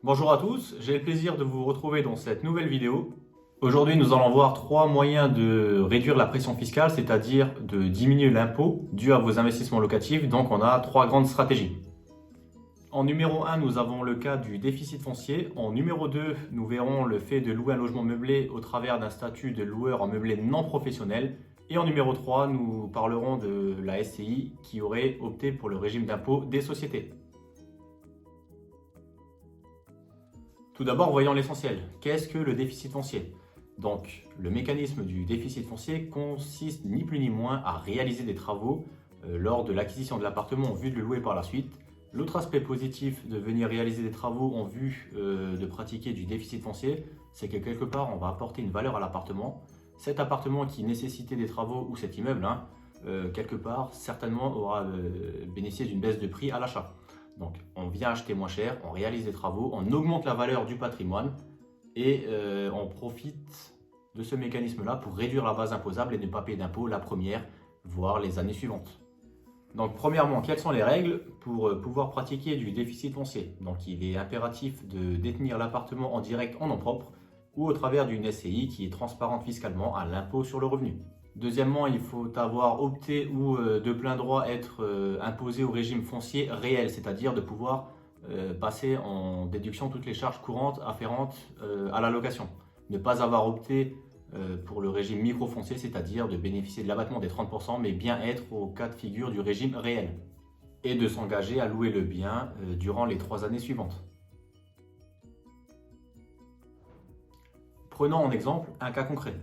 Bonjour à tous, j'ai le plaisir de vous retrouver dans cette nouvelle vidéo. Aujourd'hui, nous allons voir 3 moyens de réduire la pression fiscale, c'est-à-dire de diminuer l'impôt dû à vos investissements locatifs. Donc, on a 3 grandes stratégies. En numéro 1, nous avons le cas du déficit foncier. En numéro 2, nous verrons le fait de louer un logement meublé au travers d'un statut de loueur en meublé non professionnel. Et en numéro 3, nous parlerons de la SCI qui aurait opté pour le régime d'impôt des sociétés. Tout d'abord, voyons l'essentiel. Qu'est-ce que le déficit foncier? Donc, le mécanisme du déficit foncier consiste ni plus ni moins à réaliser des travaux lors de l'acquisition de l'appartement en vue de le louer par la suite. L'autre aspect positif de venir réaliser des travaux en vue de pratiquer du déficit foncier, c'est que quelque part, on va apporter une valeur à l'appartement. Cet appartement qui nécessitait des travaux ou cet immeuble, quelque part, certainement aura bénéficié d'une baisse de prix à l'achat. Donc, on vient acheter moins cher, on réalise des travaux, on augmente la valeur du patrimoine et on profite de ce mécanisme-là pour réduire la base imposable et ne pas payer d'impôt la première, voire les années suivantes. Donc, premièrement, quelles sont les règles pour pouvoir pratiquer du déficit foncier? Donc, il est impératif de détenir l'appartement en direct en nom propre ou au travers d'une SCI qui est transparente fiscalement à l'impôt sur le revenu. Deuxièmement, il faut avoir opté ou de plein droit être imposé au régime foncier réel, c'est-à-dire de pouvoir passer en déduction toutes les charges courantes afférentes à la location. Ne pas avoir opté pour le régime microfoncier, c'est-à-dire de bénéficier de l'abattement des 30%, mais bien être au cas de figure du régime réel. Et de s'engager à louer le bien durant les 3 années suivantes. Prenons en exemple un cas concret.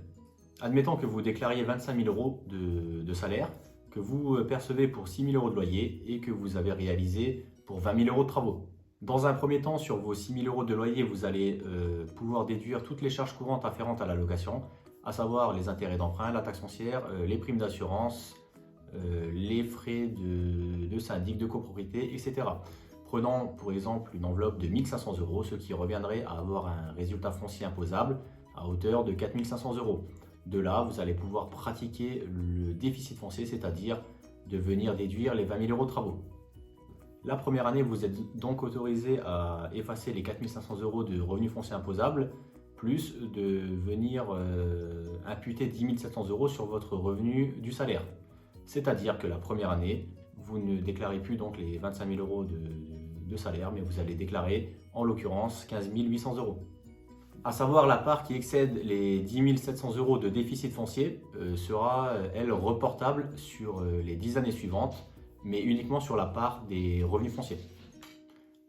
Admettons que vous déclariez 25 000 euros de salaire, que vous percevez pour 6 000 euros de loyer et que vous avez réalisé pour 20 000 euros de travaux. Dans un premier temps, sur vos 6 000 euros de loyer, vous allez pouvoir déduire toutes les charges courantes afférentes à la location, à savoir les intérêts d'emprunt, la taxe foncière, les primes d'assurance, les frais de syndic, de copropriété, etc. Prenons pour exemple une enveloppe de 1 500 euros, ce qui reviendrait à avoir un résultat foncier imposable à hauteur de 4 500 euros. De là, vous allez pouvoir pratiquer le déficit foncier, c'est-à-dire de venir déduire les 20 000 euros de travaux. La première année, vous êtes donc autorisé à effacer les 4 500 euros de revenus fonciers imposables, plus de venir imputer 10 700 euros sur votre revenu du salaire. C'est-à-dire que la première année, vous ne déclarez plus donc les 25 000 euros de salaire, mais vous allez déclarer en l'occurrence 15 800 euros. À savoir, la part qui excède les 10 700 euros de déficit foncier sera, elle, reportable sur les 10 années suivantes, mais uniquement sur la part des revenus fonciers.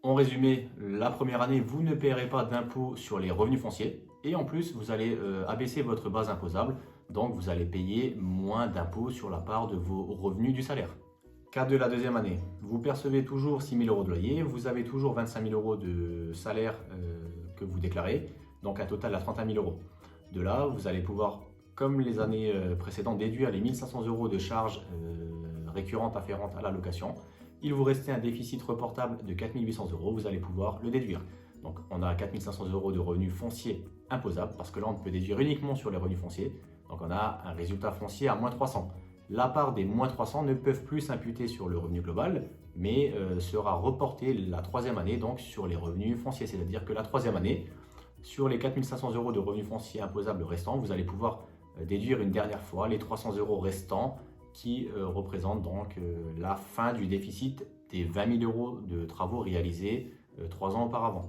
En résumé, la première année, vous ne paierez pas d'impôt sur les revenus fonciers et en plus, vous allez abaisser votre base imposable, donc vous allez payer moins d'impôt sur la part de vos revenus du salaire. Cas de la deuxième année, vous percevez toujours 6 000 euros de loyer, vous avez toujours 25 000 euros de salaire que vous déclarez, donc un total à 31 000 euros. De là, vous allez pouvoir, comme les années précédentes, déduire les 1 500 euros de charges récurrentes afférentes à la location. Il vous restait un déficit reportable de 4 800 euros, vous allez pouvoir le déduire. Donc on a 4 500 euros de revenus fonciers imposables, parce que là on peut déduire uniquement sur les revenus fonciers. Donc on a un résultat foncier à moins 300. La part des moins 300 ne peuvent plus s'imputer sur le revenu global, mais sera reportée la troisième année donc sur les revenus fonciers. C'est-à-dire que la troisième année, sur les 4 500 euros de revenus fonciers imposables restants, vous allez pouvoir déduire une dernière fois les 300 euros restants qui représentent donc la fin du déficit des 20 000 euros de travaux réalisés 3 ans auparavant.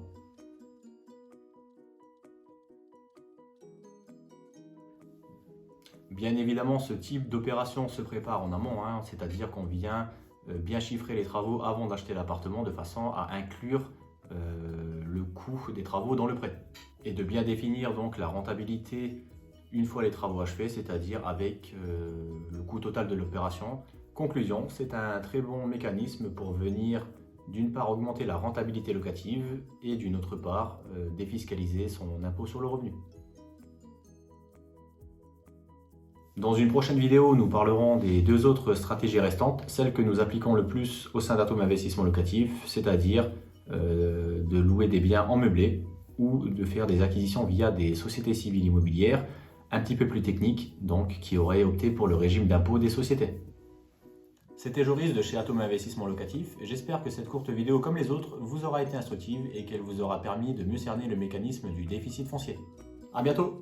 Bien évidemment, ce type d'opération se prépare en amont, c'est-à-dire qu'on vient bien chiffrer les travaux avant d'acheter l'appartement de façon à inclure le coût des travaux dans le prêt et de bien définir donc la rentabilité une fois les travaux achevés, c'est-à-dire avec le coût total de l'opération. Conclusion, c'est un très bon mécanisme pour venir d'une part augmenter la rentabilité locative et d'une autre part défiscaliser son impôt sur le revenu. Dans une prochaine vidéo, nous parlerons des 2 autres stratégies restantes, celles que nous appliquons le plus au sein d'Atome Investissement Locatif, c'est-à-dire de louer des biens en meublé ou de faire des acquisitions via des sociétés civiles immobilières un petit peu plus techniques, donc qui auraient opté pour le régime d'impôt des sociétés. C'était Joris de chez Atome Investissement Locatif. J'espère que cette courte vidéo, comme les autres, vous aura été instructive et qu'elle vous aura permis de mieux cerner le mécanisme du déficit foncier. A bientôt!